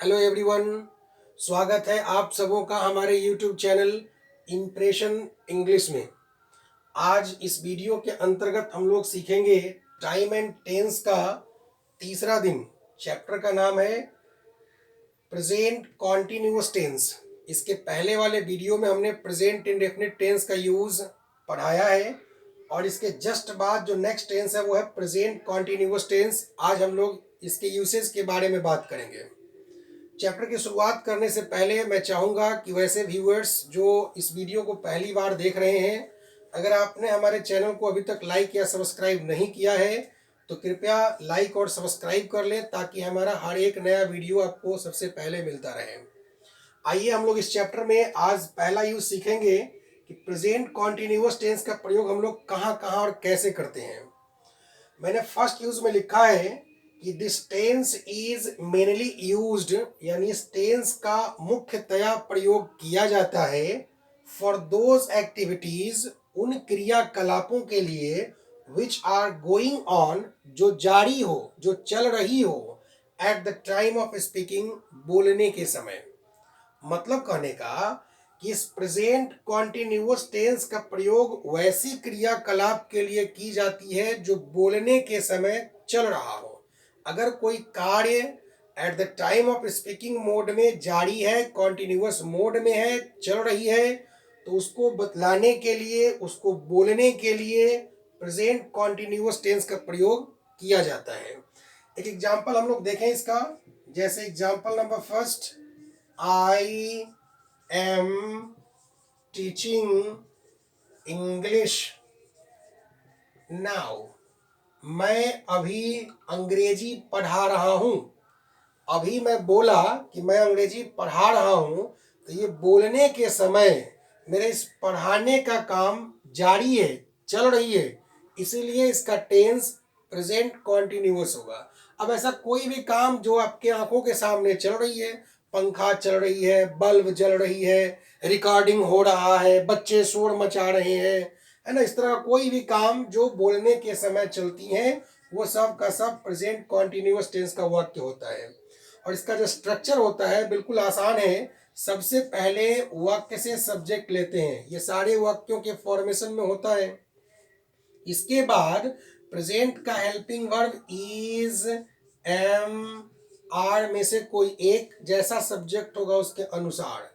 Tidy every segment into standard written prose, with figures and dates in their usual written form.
Hello everyone. स्वागत है आप सबों का हमारे यूट्यूब चैनल इम्प्रेशन इंग्लिश में। आज इस वीडियो के अंतर्गत हम लोग सीखेंगे टाइम एंड टेंस का तीसरा दिन। चैप्टर का नाम है प्रेजेंट कॉन्टिन्यूअस टेंस। इसके पहले वाले वीडियो में हमने प्रेजेंट इंडेफिनिट टेंस का यूज़ पढ़ाया है और इसके जस्ट बाद जो नेक्स्ट टेंस है वो है प्रेजेंट कॉन्टिन्यूअस टेंस। आज हम लोग इसके यूसेज के बारे में बात करेंगे। चैप्टर की शुरुआत करने से पहले मैं चाहूँगा कि वैसे व्यूअर्स जो इस वीडियो को पहली बार देख रहे हैं, अगर आपने हमारे चैनल को अभी तक लाइक या सब्सक्राइब नहीं किया है तो कृपया लाइक और सब्सक्राइब कर लें ताकि हमारा हर एक नया वीडियो आपको सबसे पहले मिलता रहे। आइए हम लोग इस चैप्टर में आज पहला यूज सीखेंगे कि प्रेजेंट कॉन्टिन्यूअस टेंस का प्रयोग हम लोग कहाँ कहाँ और कैसे करते हैं। मैंने फर्स्ट यूज में लिखा है कि this tense is mainly used, यानी इस टेंस का मुख्यतया प्रयोग किया जाता है फॉर दोज एक्टिविटीज, उन क्रियाकलापों के लिए विच आर गोइंग ऑन, जो जारी हो, जो चल रही हो, at the time of speaking, बोलने के समय। मतलब कहने का कि इस प्रेजेंट कॉन्टिन्यूअस टेंस का प्रयोग वैसी क्रियाकलाप के लिए की जाती है जो बोलने के समय चल रहा हो। अगर कोई कार्य at the time of speaking mode में जारी है, कॉन्टिन्यूअस मोड में है, चल रही है, तो उसको बतलाने के लिए, उसको बोलने के लिए प्रेजेंट कॉन्टिन्यूअस टेंस का प्रयोग किया जाता है। एक एग्जाम्पल हम लोग देखें इसका। जैसे example number first, I am teaching English now। मैं अभी अंग्रेजी पढ़ा रहा हूँ। अभी मैं बोला कि मैं अंग्रेजी पढ़ा रहा हूँ, तो ये बोलने के समय मेरे इस पढ़ाने का काम जारी है, चल रही है, इसीलिए इसका टेंस प्रेजेंट कॉन्टिन्यूअस होगा। अब ऐसा कोई भी काम जो आपके आंखों के सामने चल रही है, पंखा चल रही है, बल्ब जल रही है, रिकॉर्डिंग हो रहा है, बच्चे शोर मचा रहे हैं, है ना, इस तरह का कोई भी काम जो बोलने के समय चलती हैं, वो सब का सब प्रेजेंट कॉन्टिन्यूअस टेंस का वाक्य होता है। और इसका जो स्ट्रक्चर होता है बिल्कुल आसान है। सबसे पहले वाक्य से सब्जेक्ट लेते हैं, ये सारे वाक्यों के फॉर्मेशन में होता है। इसके बाद प्रेजेंट का helping verb is, am, are में से कोई एक जैसा सब्जेक्ट होगा उसके अनुसार।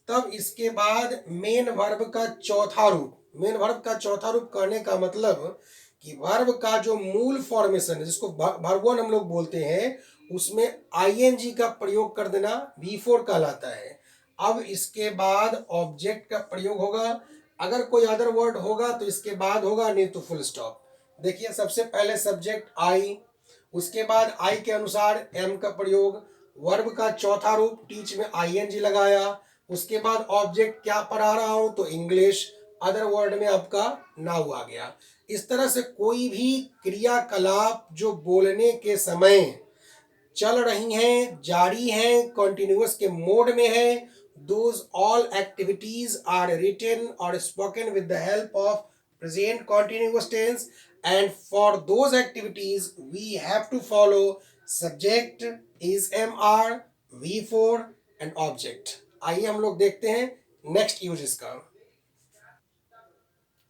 तब इसके बाद मेन वर्ब का चौथा रूप। मेन वर्ब का चौथा रूप कहने का मतलब कि वर्ब का जो मूल फॉर्मेशन है, जिसको वर्ब वन हम लोग बोलते हैं, उसमें आईएनजी का प्रयोग कर देना V4 कहलाता है। अब इसके बाद ऑब्जेक्ट का प्रयोग होगा। अगर कोई अदर वर्ड होगा तो इसके बाद होगा, नहीं तो फुल स्टॉप। देखिए, सबसे पहले सब्जेक्ट आई, उसके बाद आई के अनुसार एम का प्रयोग, वर्ब का चौथा रूप टीच में आईएनजी लगाया, उसके बाद ऑब्जेक्ट क्या पढ़ा रहा हूं तो इंग्लिश, अदर वर्ड में आपका नाउ आ गया। इस तरह से कोई भी क्रियाकलाप जो बोलने के समय चल रही हैं, जारी हैं, कॉन्टिन्यूअस के मोड में है, those all activities are written or spoken with the help of present continuous tense, and for those activities we have to follow subject is mr, V4 and object। आइए हम लोग देखते हैं नेक्स्ट यूज इसका।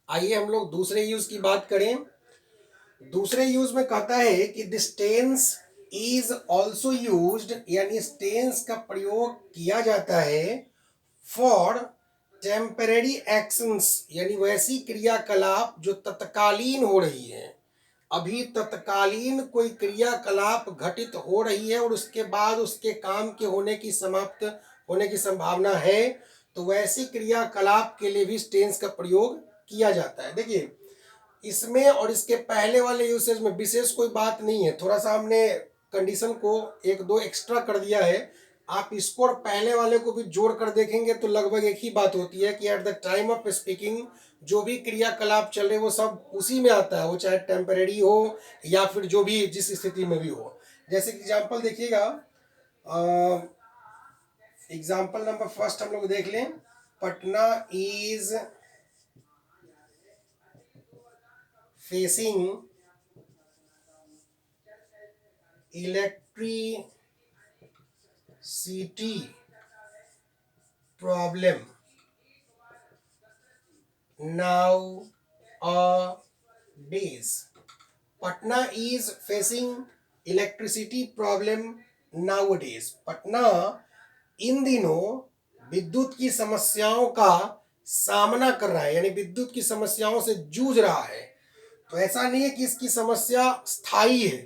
आइए हम लोग दूसरे यूज की बात करें। दूसरे यूज में कहता है कि this tense is also used, यानी इस टेंस का प्रयोग किया जाता है फॉर टेम्परेरी एक्शंस, यानी वैसी क्रियाकलाप जो तत्कालीन हो रही है। अभी तत्कालीन कोई क्रियाकलाप घटित हो रही है और उसके बाद उसके काम के होने की, समाप्त होने की संभावना है, तो वैसी क्रियाकलाप के लिए भी टेंस का प्रयोग किया जाता है। देखिए, इसमें और इसके पहले वाले यूसेज में विशेष कोई बात नहीं है, थोड़ा सा हमने कंडीशन को एक दो एक्स्ट्रा कर दिया है। आप इसको और पहले वाले को भी जोड़ कर देखेंगे तो लगभग एक ही बात होती है कि at the time of speaking जो भी क्रियाकलाप चल रहे वो सब उसी में आता है, वो चाहे टेम्परेरी हो या फिर जो भी जिस स्थिति में भी हो। जैसे एग्जाम्पल देखिएगा, एग्जाम्पल नंबर फर्स्ट हम लोग देख लें। Patna is facing electricity city problem nowadays. Patna is facing electricity problem nowadays. Patna इन दिनों विद्युत की समस्याओं का सामना कर रहा है, यानी विद्युत की समस्याओं से जूझ रहा है। तो ऐसा नहीं है कि इसकी समस्या स्थायी है।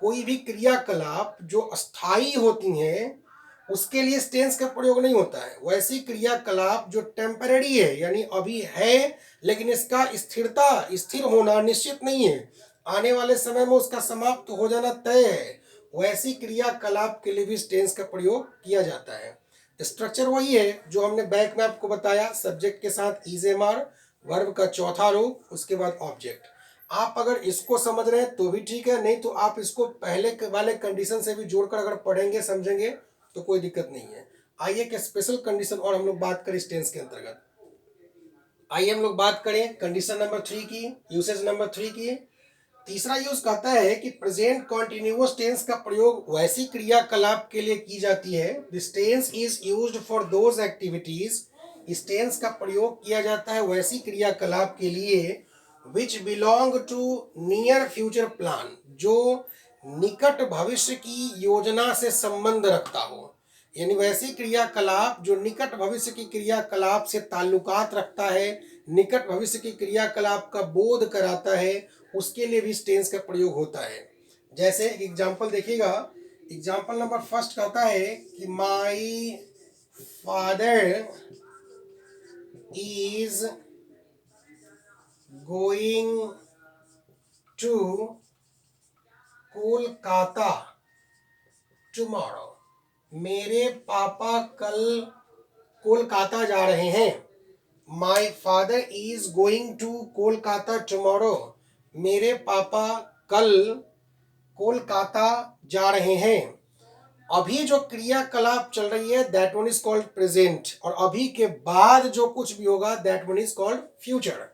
कोई भी क्रियाकलाप जो अस्थायी होती हैं उसके लिए टेंस का प्रयोग नहीं होता है। वैसी क्रियाकलाप जो टेम्पररी है, यानी अभी है लेकिन इसका स्थिर होना निश्चित नहीं है, आने वाले समय में उसका समाप्त हो जाना तय है, वैसी क्रियाकलाप के लिए भी टेंस का प्रयोग किया जाता है। स्ट्रक्चर वही है जो हमने बैक में आपको बताया, सब्जेक्ट के साथ इज एम आर, वर्ब का चौथा रूप, उसके बाद ऑब्जेक्ट। आप अगर इसको समझ रहे हैं तो भी ठीक है, नहीं तो आप इसको पहले वाले कंडीशन से भी जोड़कर अगर पढ़ेंगे समझेंगे तो कोई दिक्कत नहीं है। आइए कि स्पेशल कंडीशन और हम लोग बात करें इस टेंस के अंतर्गत। आइए हम लोग बात करें कंडीशन नंबर 3 की, यूसेज नंबर 3 की। तीसरा यूज कहता है कि प्रेजेंट कॉन्टिन्यूअस टेंस का प्रयोग वैसी क्रियाकलाप के लिए की जाती है, this tense is used for those activities, इस टेंस का प्रयोग किया जाता है वैसी क्रियाकलाप के लिए which belong to near future plan, जो निकट भविष्य की योजना से संबंध रखता हो। यानी वैसी क्रियाकलाप जो निकट भविष्य की क्रियाकलाप से ताल्लुकात रखता है, निकट भविष्य की क्रियाकलाप का बोध कराता है, उसके लिए भी टेंस का प्रयोग होता है। जैसे एग्जाम्पल देखिएगा, एग्जाम्पल नंबर फर्स्ट कहता है कि my father is going to Kolkata tomorrow, मेरे पापा कल कोलकाता जा रहे हैं। My father is going to Kolkata tomorrow, मेरे पापा कल कोलकाता जा रहे हैं। अभी जो क्रियाकलाप चल रही है that one is called present, और अभी के बाद जो कुछ भी होगा that one is called future.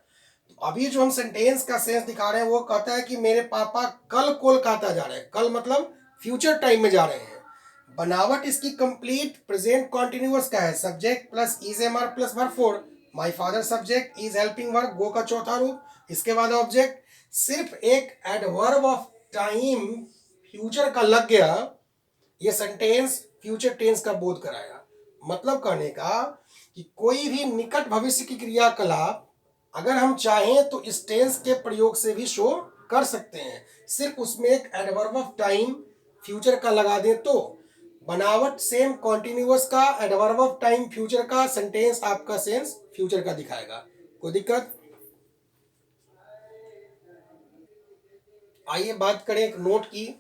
अभी जो हम सेंटेंस का सेंस दिखा रहे हैं वो कहता है कि मेरे पापा कल कोलकाता जा रहे हैं, कल मतलब फ्यूचर टाइम में जा रहे हैं। बनावट इसकी कंप्लीट प्रेजेंट कॉन्टिन्यूअस का है, subject plus is am are plus verb four, my father subject, is helping verb, go का चौथा रूप, इसके बाद ऑब्जेक्ट। सिर्फ एक एडवर्ब ऑफ टाइम फ्यूचर का लग गया, ये सेंटेंस फ्यूचर टेंस का बोध कराया। मतलब कहने का कि कोई भी निकट भविष्य की क्रियाकलाप अगर हम चाहें तो इस टेंस के प्रयोग से भी शो कर सकते हैं, सिर्फ उसमें एक एडवर्ब ऑफ टाइम फ्यूचर का लगा दें तो बनावट सेम कॉन्टिन्यूअस का, एडवर्ब ऑफ टाइम फ्यूचर का, सेंटेंस आपका सेंस फ्यूचर का दिखाएगा। कोई दिक्कत? आइए बात करें एक नोट की।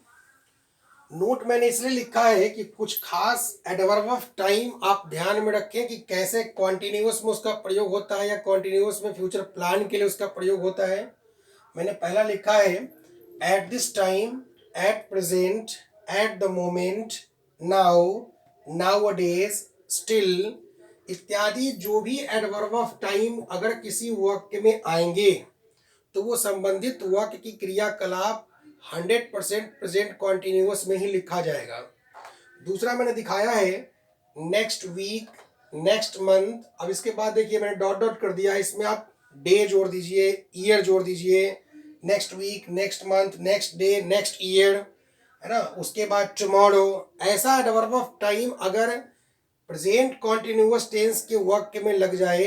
नोट मैंने इसलिए लिखा है कि कुछ खास एडवर्ब ऑफ टाइम आप ध्यान में रखें कि कैसे कॉन्टिन्यूअस में उसका प्रयोग होता है या कॉन्टिन्यूअस में फ्यूचर प्लान के लिए उसका प्रयोग होता है। मैंने पहला लिखा है at this time, at present, at the moment, now, nowadays, still इत्यादि जो भी एडवर्ब ऑफ टाइम अगर किसी वाक्य में आएंगे तो वो संबंधित वाक्य की क्रियाकलाप 100% प्रेजेंट कॉन्टिन्यूअस में ही लिखा जाएगा। दूसरा मैंने दिखाया है नेक्स्ट वीक, नेक्स्ट मंथ। अब इसके बाद देखिए मैंने डॉट डॉट कर दिया, इसमें आप डे जोड़ दीजिए, ईयर जोड़ दीजिए, next week, next month, next day, next year, है ना। उसके बाद टुमारो। ऐसा एडवर्ब ऑफ टाइम अगर प्रेजेंट कॉन्टिन्यूअस टेंस के वाक्य में लग जाए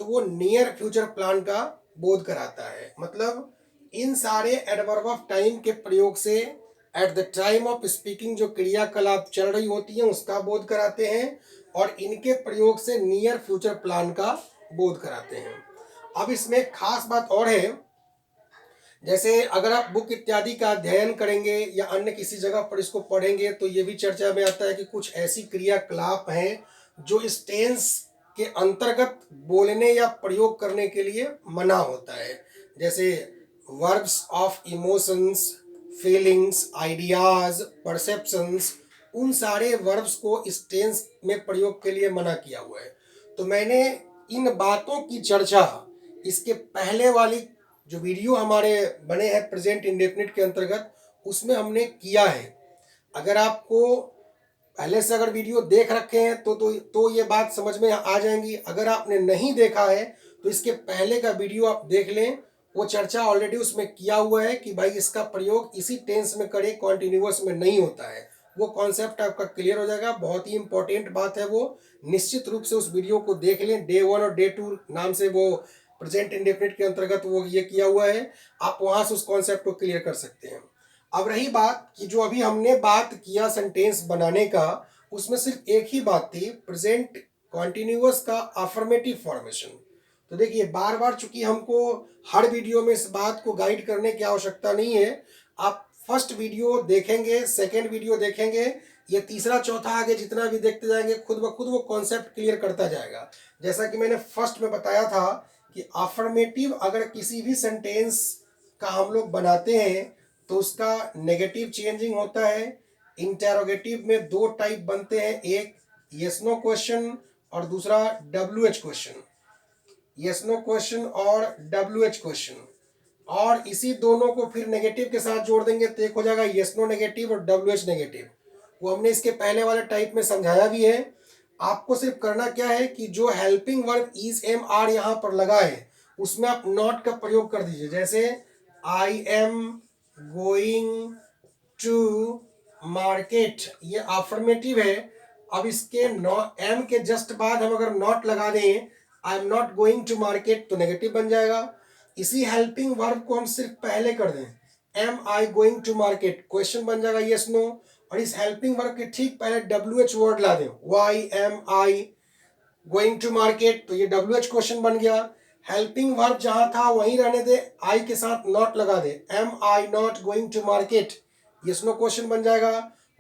तो वो नियर फ्यूचर प्लान का बोध कराता है। मतलब इन सारे एडवर्ब ऑफ टाइम के प्रयोग से at the time of speaking जो क्रियाकलाप चल रही होती हैं उसका बोध कराते हैं, और इनके प्रयोग से नियर फ्यूचर प्लान का बोध कराते हैं। अब इसमें खास बात और है, जैसे अगर आप बुक इत्यादि का अध्ययन करेंगे या अन्य किसी जगह पर इसको पढ़ेंगे तो ये भी चर्चा में आता है कि कुछ ऐसी क्रियाकलाप हैं जो इस टेंस के अंतर्गत बोलने या प्रयोग करने के लिए मना होता है। जैसे verbs of emotions, feelings, ideas, perceptions, उन सारे वर्ब्स को इस टेंस में प्रयोग के लिए मना किया हुआ है। तो मैंने इन बातों की चर्चा इसके पहले वाली जो वीडियो हमारे बने हैं प्रेजेंट इंडेफिनिट के अंतर्गत उसमें हमने किया है। अगर आपको पहले से अगर वीडियो देख रखे हैं तो ये बात समझ में आ जाएंगी। अगर आपने नहीं देखा है तो इसके पहले का वीडियो आप देख लें, वो चर्चा ऑलरेडी उसमें किया हुआ है कि भाई इसका प्रयोग इसी टेंस में करें, कॉन्टिन्यूअस में नहीं होता है। वो कॉन्सेप्ट आपका क्लियर हो जाएगा। बहुत ही इंपॉर्टेंट बात है वो, निश्चित रूप से उस वीडियो को देख लें। डे 1 और डे 2 नाम से वो प्रेजेंट इंडेफिनिट के अंतर्गत वो ये किया हुआ है, आप वहां से उस कॉन्सेप्ट को क्लियर कर सकते हैं। अब रही बात कि जो अभी हमने बात किया सेंटेंस बनाने का, उसमें सिर्फ एक ही बात थी, प्रेजेंट कॉन्टिन्यूअस का अफर्मेटिव फॉर्मेशन। तो देखिए बार बार चूंकि हमको हर वीडियो में इस बात को गाइड करने की आवश्यकता नहीं है। आप फर्स्ट वीडियो देखेंगे, सेकेंड वीडियो देखेंगे, ये तीसरा चौथा आगे जितना भी देखते जाएंगे खुद ब खुद वो कॉन्सेप्ट क्लियर करता जाएगा। जैसा कि मैंने फर्स्ट में बताया था कि अफर्मेटिव अगर किसी भी सेंटेंस का हम लोग बनाते हैं तो उसका नेगेटिव चेंजिंग होता है। इंटेरोगेटिव में दो टाइप बनते हैं, एक यस नो क्वेश्चन और दूसरा WH question. Yes no question और WH क्वेश्चन, और इसी दोनों को फिर नेगेटिव के साथ जोड़ देंगे तो एक हो जाएगा यस नो नेगेटिव और WH नेगेटिव। वो हमने इसके पहले वाले टाइप में समझाया भी है। आपको सिर्फ करना क्या है कि जो helping verb is am are यहाँ पर लगा है उसमें आप नॉट का प्रयोग कर दीजिए। जैसे I am going to market, ये अफर्मेटिव है। अब इसके एम के जस्ट बाद हम अगर नॉट लगा दें, I am not going to market, तो नेगेटिव बन जाएगा। इसी हेल्पिंग वर्ब को हम सिर्फ पहले कर दें, am I going to market, question बन जाएगा यस नो, और इस हेल्पिंग वर्ब के ठीक पहले WH वर्ड ला दें, why am I going to market, तो ये WH क्वेश्चन बन गया। हेल्पिंग वर्ब जहां था वहीं रहने दे, आई के साथ नॉट लगा दे, am I not going to market, yes no question बन जाएगा।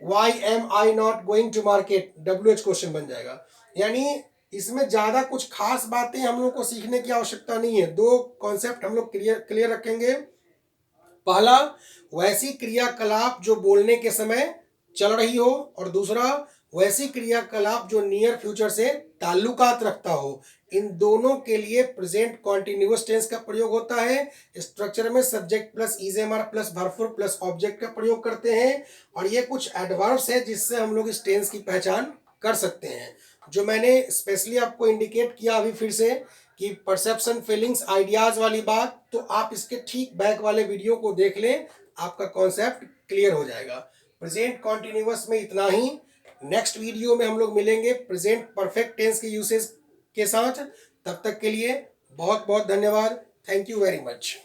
Why am I not going to market, WH question बन जाएगा। यानी इसमें ज्यादा कुछ खास बातें हम लोग को सीखने की आवश्यकता नहीं है। दो कॉन्सेप्ट हम लोग क्लियर रखेंगे। पहला, वैसी क्रियाकलाप जो बोलने के समय चल रही हो, और दूसरा वैसी क्रियाकलाप जो नियर फ्यूचर से ताल्लुकात रखता हो। इन दोनों के लिए प्रेजेंट कॉन्टिन्यूअस टेंस का प्रयोग होता है। स्ट्रक्चर में सब्जेक्ट प्लस इजेमआर प्लस भरपूर प्लस ऑब्जेक्ट का प्रयोग करते हैं, और ये कुछ एडवर्ब्स है जिससे हम लोग इस टेंस की पहचान कर सकते हैं। जो मैंने स्पेशली आपको इंडिकेट किया अभी फिर से कि परसेप्शन, फीलिंग्स, आइडियाज वाली बात, तो आप इसके ठीक बैक वाले वीडियो को देख लें, आपका कॉन्सेप्ट क्लियर हो जाएगा। प्रेजेंट कॉन्टिन्यूअस में इतना ही। नेक्स्ट वीडियो में हम लोग मिलेंगे प्रेजेंट परफेक्ट टेंस के यूसेज के साथ। तब तक के लिए बहुत बहुत धन्यवाद। Thank you very much.